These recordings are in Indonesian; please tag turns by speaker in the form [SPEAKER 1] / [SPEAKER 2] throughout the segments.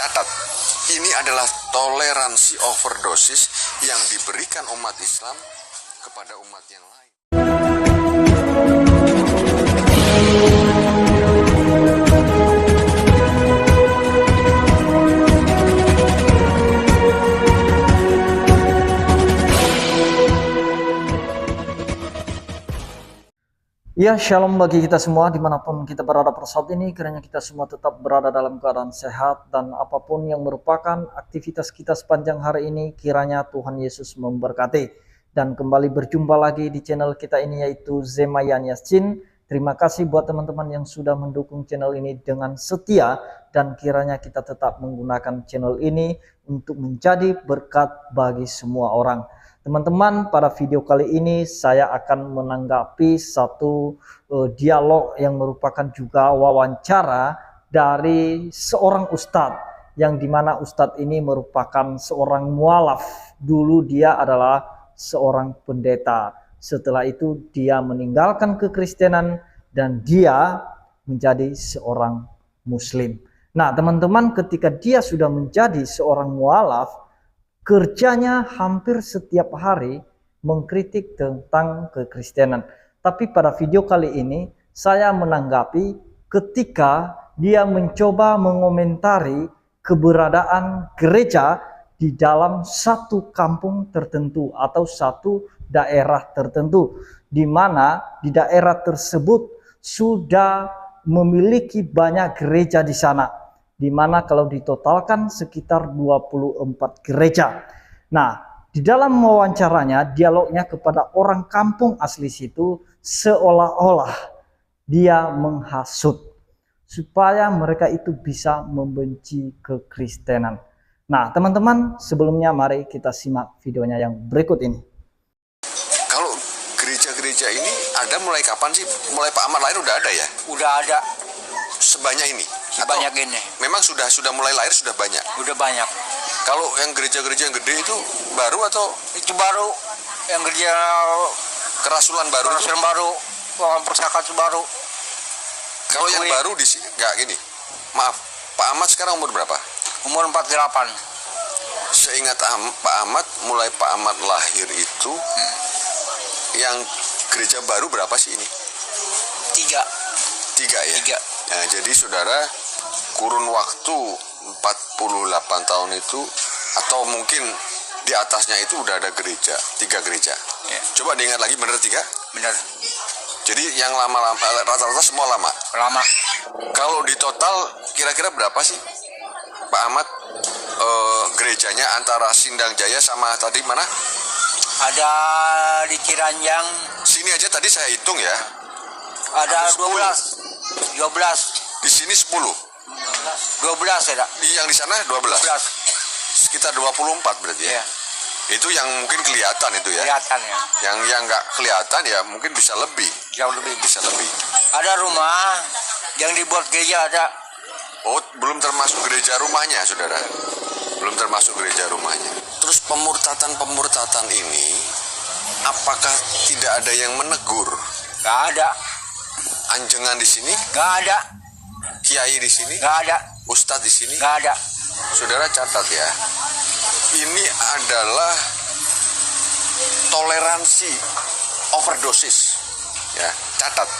[SPEAKER 1] catat, ini adalah toleransi overdosis yang diberikan umat Islam kepada umat yang lain.
[SPEAKER 2] Ya, shalom bagi kita semua dimanapun kita berada pada saat ini. Kiranya kita semua tetap berada dalam keadaan sehat dan apapun yang merupakan aktivitas kita sepanjang hari ini, kiranya Tuhan Yesus memberkati. Dan kembali berjumpa lagi di channel kita ini, yaitu Zemayan Yasin. Terima kasih buat teman-teman yang sudah mendukung channel ini dengan setia, dan kiranya kita tetap menggunakan channel ini untuk menjadi berkat bagi semua orang. Teman-teman, pada video kali ini saya akan menanggapi satu dialog yang merupakan juga wawancara dari seorang ustadz, yang dimana ustadz ini merupakan seorang mualaf. Dulu dia adalah seorang pendeta, setelah itu dia meninggalkan kekristenan dan dia menjadi seorang muslim. Nah teman-teman, ketika dia sudah menjadi seorang mualaf, kerjanya hampir setiap hari mengkritik tentang kekristenan. Tapi pada video kali ini saya menanggapi ketika dia mencoba mengomentari keberadaan gereja di dalam satu kampung tertentu atau satu daerah tertentu, di mana di daerah tersebut sudah memiliki banyak gereja di sana, di mana kalau ditotalkan sekitar 24 gereja. Nah, di dalam wawancaranya, dialognya kepada orang kampung asli situ, seolah-olah dia menghasut supaya mereka itu bisa membenci kekristenan. Nah, teman-teman, sebelumnya mari kita simak videonya yang berikut ini.
[SPEAKER 1] Kalau gereja-gereja ini ada mulai kapan sih? Mulai Pak Ahmad lahir udah ada ya?
[SPEAKER 3] Udah ada
[SPEAKER 1] Sebanyak ini?
[SPEAKER 3] sebanyak ini.
[SPEAKER 1] Memang sudah mulai lahir sudah banyak?
[SPEAKER 3] Udah banyak.
[SPEAKER 1] Kalau yang gereja-gereja yang gede itu baru atau
[SPEAKER 3] Itu baru yang kerja
[SPEAKER 1] kerasulan baru?
[SPEAKER 3] perasaan baru, orang persakat baru.
[SPEAKER 1] Kalau yang baru di nggak gini. Maaf, Pak Ahmad sekarang umur berapa?
[SPEAKER 3] Umur 48.
[SPEAKER 1] Seingat Pak Ahmad, mulai Pak Ahmad lahir itu yang gereja baru berapa sih ini?
[SPEAKER 3] 3.
[SPEAKER 1] 3 ya?
[SPEAKER 3] 3.
[SPEAKER 1] Nah, jadi saudara, kurun waktu 48 tahun itu, atau mungkin di atasnya itu udah ada gereja, 3 gereja.
[SPEAKER 3] Ya.
[SPEAKER 1] Coba diingat lagi, bener 3?
[SPEAKER 3] Benar.
[SPEAKER 1] Jadi yang lama-lama, rata-rata semua lama.
[SPEAKER 3] Lama.
[SPEAKER 1] Kalau di total kira-kira berapa sih Pak Ahmad gerejanya antara Sindang Jaya sama tadi mana?
[SPEAKER 3] Ada di Ciranjang
[SPEAKER 1] Sini aja tadi saya hitung ya.
[SPEAKER 3] ada
[SPEAKER 1] Ada
[SPEAKER 3] 12. 12.
[SPEAKER 1] Di sini 10.
[SPEAKER 3] 12 ada.
[SPEAKER 1] Yang di sana 12.
[SPEAKER 3] 12.
[SPEAKER 1] Sekitar 24 berarti ya.
[SPEAKER 3] Iya.
[SPEAKER 1] Itu yang mungkin kelihatan itu ya.
[SPEAKER 3] Kelihatan ya.
[SPEAKER 1] Yang nggak kelihatan ya mungkin bisa lebih.
[SPEAKER 3] Jauh lebih.
[SPEAKER 1] Bisa lebih.
[SPEAKER 3] Ada rumah yang dibuat gereja ada.
[SPEAKER 1] Oh, belum termasuk gereja rumahnya, saudara. Belum termasuk gereja rumahnya. Terus pemurtatan ini, apakah tidak ada yang menegur?
[SPEAKER 3] Gak ada.
[SPEAKER 1] Anjengan di sini,
[SPEAKER 3] Gak ada.
[SPEAKER 1] kiai di sini,
[SPEAKER 3] Gak ada.
[SPEAKER 1] ustadz di sini.
[SPEAKER 3] Gak ada.
[SPEAKER 1] Saudara catat ya. Ini adalah toleransi overdosis. Ya, catat.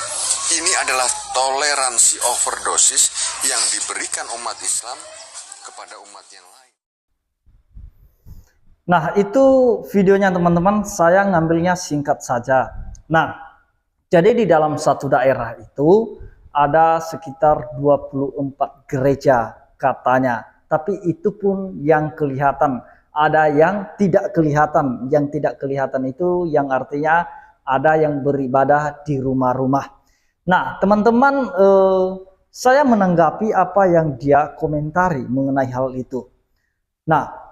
[SPEAKER 1] Ini adalah toleransi overdosis yang diberikan umat Islam kepada umat yang lain.
[SPEAKER 2] Nah, itu videonya teman-teman, saya ngambilnya singkat saja. Nah, jadi di dalam satu daerah itu ada sekitar 24 gereja katanya. Tapi itu pun yang kelihatan, ada yang tidak kelihatan. Yang tidak kelihatan itu yang artinya ada yang beribadah di rumah-rumah. Nah, teman-teman, saya menanggapi apa yang dia komentari mengenai hal itu. Nah,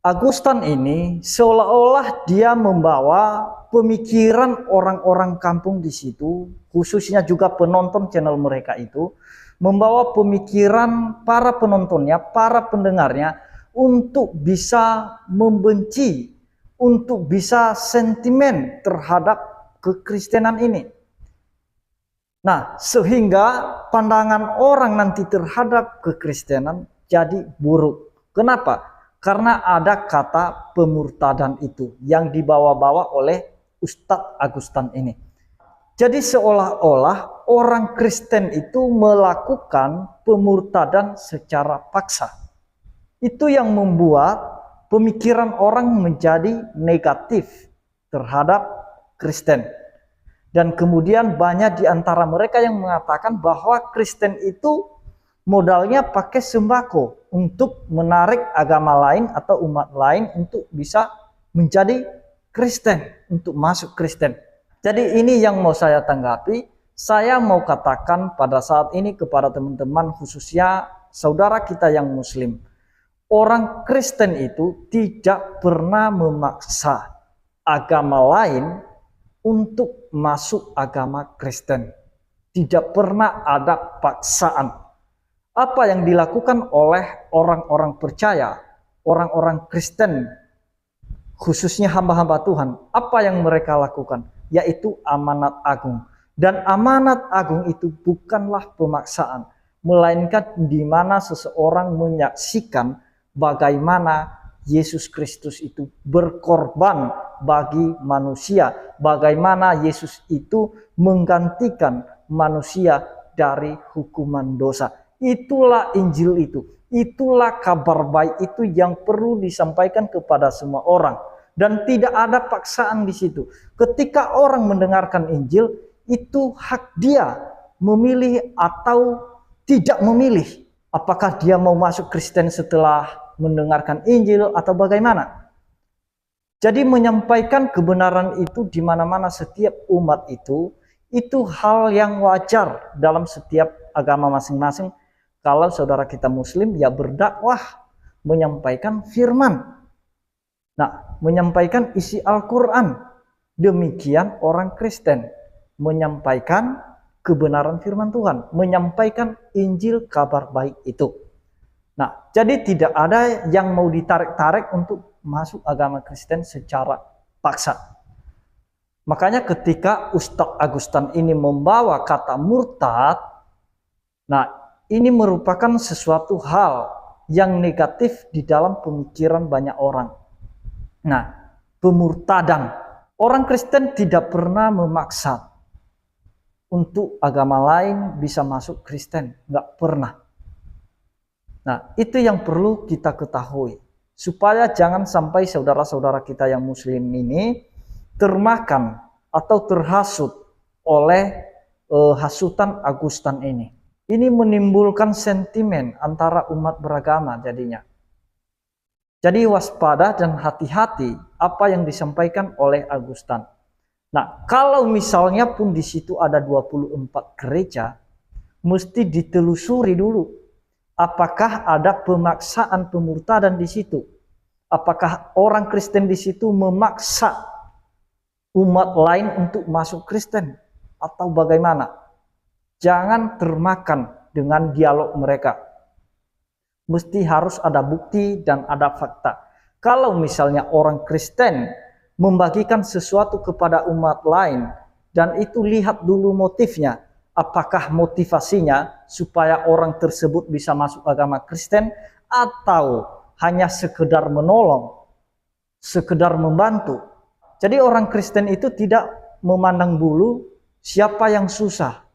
[SPEAKER 2] Agustan ini seolah-olah dia membawa pemikiran orang-orang kampung di situ, khususnya juga penonton channel mereka itu, membawa pemikiran para penontonnya, para pendengarnya untuk bisa membenci, untuk bisa sentimen terhadap kekristenan ini. Nah, sehingga pandangan orang nanti terhadap kekristenan jadi buruk. Kenapa? Karena ada kata pemurtadan itu yang dibawa-bawa oleh Ustadz Agustan ini. Jadi seolah-olah orang Kristen itu melakukan pemurtadan secara paksa. Itu yang membuat pemikiran orang menjadi negatif terhadap Kristen. Dan kemudian banyak di antara mereka yang mengatakan bahwa Kristen itu modalnya pakai sembako untuk menarik agama lain atau umat lain untuk bisa menjadi Kristen, untuk masuk Kristen. Jadi ini yang mau saya tanggapi. Saya mau katakan pada saat ini kepada teman-teman, khususnya saudara kita yang Muslim. Orang Kristen itu tidak pernah memaksa agama lain untuk masuk agama Kristen. Tidak pernah ada paksaan. Apa yang dilakukan oleh orang-orang percaya, orang-orang Kristen, khususnya hamba-hamba Tuhan, apa yang mereka lakukan? Yaitu amanat agung. Dan amanat agung itu bukanlah pemaksaan, melainkan di mana seseorang menyaksikan bagaimana Yesus Kristus itu berkorban bagi manusia, bagaimana Yesus itu menggantikan manusia dari hukuman dosa. Itulah Injil itu, itulah kabar baik itu yang perlu disampaikan kepada semua orang. Dan tidak ada paksaan di situ. Ketika orang mendengarkan Injil, itu hak dia memilih atau tidak memilih. Apakah dia mau masuk Kristen setelah mendengarkan Injil atau bagaimana? Jadi menyampaikan kebenaran itu di mana-mana setiap umat itu hal yang wajar dalam setiap agama masing-masing. Kalau saudara kita Muslim ya berdakwah, menyampaikan firman. Nah, menyampaikan isi Al-Quran. Demikian orang Kristen menyampaikan kebenaran firman Tuhan, menyampaikan Injil kabar baik itu. Nah, jadi tidak ada yang mau ditarik-tarik untuk masuk agama Kristen secara paksa. Makanya ketika Ustadz Agustan ini membawa kata murtad, nah ini merupakan sesuatu hal yang negatif di dalam pemikiran banyak orang. Nah, pemurtadan. Orang Kristen tidak pernah memaksa untuk agama lain bisa masuk Kristen. Nggak pernah. Nah, itu yang perlu kita ketahui. Supaya jangan sampai saudara-saudara kita yang Muslim ini termakan atau terhasut oleh hasutan Agustan ini. Ini menimbulkan sentimen antara umat beragama jadinya. Jadi waspada dan hati-hati apa yang disampaikan oleh Agustan. Nah, kalau misalnya pun di situ ada 24 gereja, mesti ditelusuri dulu. Apakah ada pemaksaan pemurtadan di situ? Apakah orang Kristen di situ memaksa umat lain untuk masuk Kristen? Atau bagaimana? Jangan termakan dengan dialog mereka. Mesti harus ada bukti dan ada fakta. Kalau misalnya orang Kristen membagikan sesuatu kepada umat lain dan itu lihat dulu motifnya, apakah motivasinya supaya orang tersebut bisa masuk agama Kristen atau hanya sekedar menolong, sekedar membantu. Jadi orang Kristen itu tidak memandang bulu siapa yang susah.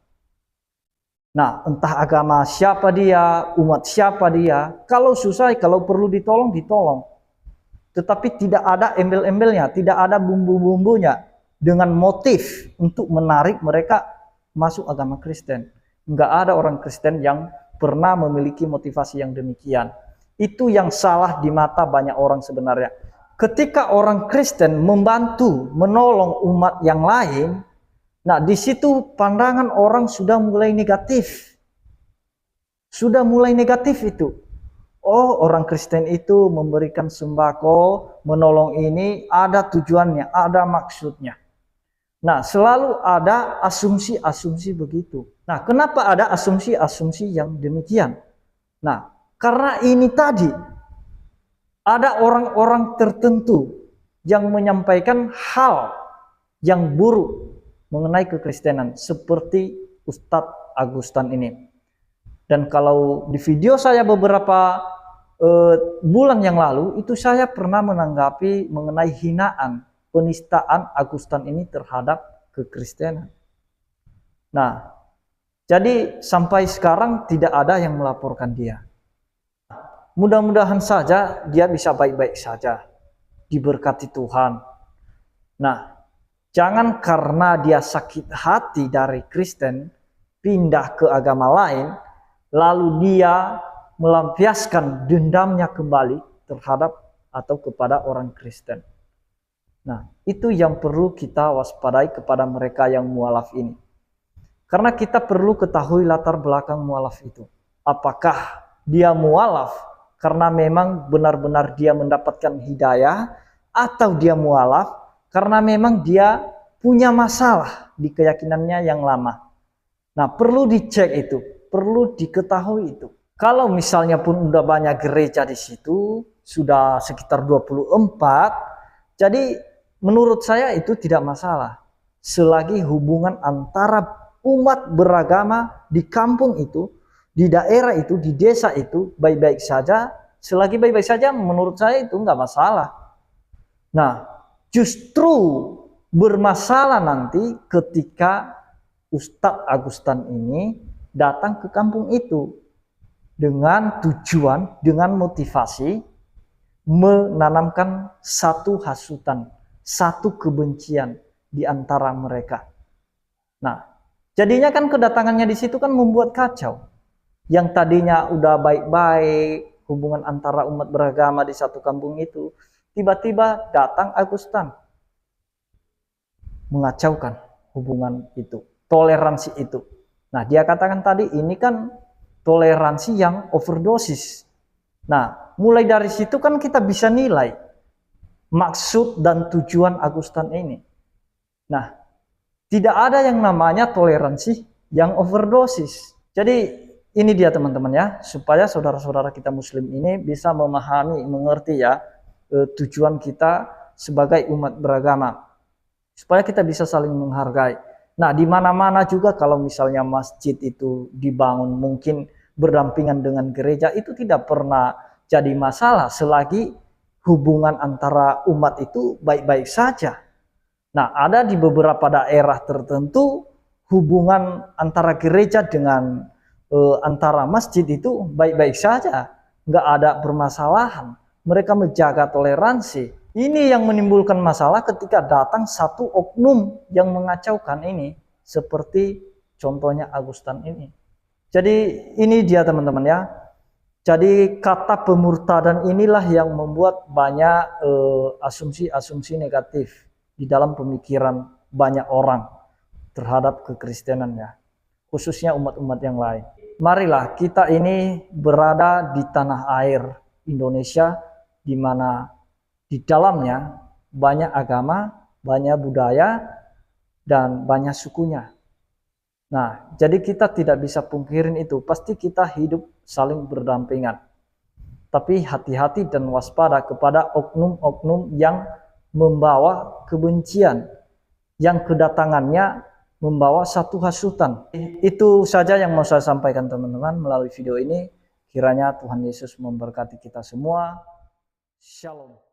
[SPEAKER 2] Nah, entah agama siapa dia, umat siapa dia. Kalau susah, kalau perlu ditolong, ditolong. Tetapi tidak ada embel-embelnya, tidak ada bumbu-bumbunya dengan motif untuk menarik mereka masuk agama Kristen. Enggak ada orang Kristen yang pernah memiliki motivasi yang demikian. Itu yang salah di mata banyak orang sebenarnya. Ketika orang Kristen membantu, menolong umat yang lain, nah di situ pandangan orang sudah mulai negatif. Sudah mulai negatif itu. Oh, orang Kristen itu memberikan sembako, menolong ini, ada tujuannya, ada maksudnya. Nah, selalu ada asumsi-asumsi begitu. Nah, kenapa ada asumsi-asumsi yang demikian? Nah, karena ini tadi, ada orang-orang tertentu yang menyampaikan hal yang buruk mengenai kekristenan, seperti Ustadz Agustan ini. Dan kalau di video saya beberapa bulan yang lalu itu saya pernah menanggapi mengenai hinaan penistaan Agustan ini terhadap kekristenan. Nah, jadi sampai sekarang tidak ada yang melaporkan dia. Mudah-mudahan saja dia bisa baik-baik saja, diberkati Tuhan. Nah, jangan karena dia sakit hati dari Kristen, pindah ke agama lain, lalu dia melampiaskan dendamnya kembali terhadap atau kepada orang Kristen. Nah, itu yang perlu kita waspadai kepada mereka yang mualaf ini. Karena kita perlu ketahui latar belakang mualaf itu. Apakah dia mualaf karena memang benar-benar dia mendapatkan hidayah, atau dia mualaf karena memang dia punya masalah di keyakinannya yang lama. Nah, perlu dicek itu, perlu diketahui itu. Kalau misalnya pun udah banyak gereja di situ, sudah sekitar 24, jadi menurut saya itu tidak masalah. Selagi hubungan antara umat beragama di kampung itu, di daerah itu, di desa itu baik-baik saja, selagi baik-baik saja menurut saya itu nggak masalah. Nah, justru bermasalah nanti ketika Ustadz Agustan ini datang ke kampung itu dengan tujuan, dengan motivasi menanamkan satu hasutan, satu kebencian di antara mereka. Nah, jadinya kan kedatangannya di situ kan membuat kacau. Yang tadinya udah baik-baik hubungan antara umat beragama di satu kampung itu, tiba-tiba datang Agustan mengacaukan hubungan itu, toleransi itu. Nah, dia katakan tadi ini kan toleransi yang overdosis. Nah, mulai dari situ kan kita bisa nilai maksud dan tujuan Agustan ini. Nah, tidak ada yang namanya toleransi yang overdosis. Jadi ini dia teman-teman ya, supaya saudara-saudara kita muslim ini bisa memahami, mengerti ya tujuan kita sebagai umat beragama. Supaya kita bisa saling menghargai. Nah, di mana-mana juga kalau misalnya masjid itu dibangun mungkin berdampingan dengan gereja, itu tidak pernah jadi masalah selagi hubungan antara umat itu baik-baik saja. Nah, ada di beberapa daerah tertentu hubungan antara gereja dengan antara masjid itu baik-baik saja, nggak ada permasalahan. Mereka menjaga toleransi. Ini yang menimbulkan masalah ketika datang satu oknum yang mengacaukan ini, seperti contohnya Agustan ini. Jadi ini dia teman-teman ya. Jadi kata pemurtadan inilah yang membuat banyak asumsi-asumsi negatif di dalam pemikiran banyak orang terhadap kekristenan ya, khususnya umat-umat yang lain. Marilah kita ini berada di tanah air Indonesia, di mana di dalamnya banyak agama, banyak budaya, dan banyak sukunya. Nah, jadi kita tidak bisa pungkirin itu, pasti kita hidup saling berdampingan. Tapi hati-hati dan waspada kepada oknum-oknum yang membawa kebencian, yang kedatangannya membawa satu hasutan. Itu saja yang mau saya sampaikan teman-teman melalui video ini. Kiranya Tuhan Yesus memberkati kita semua. Shalom.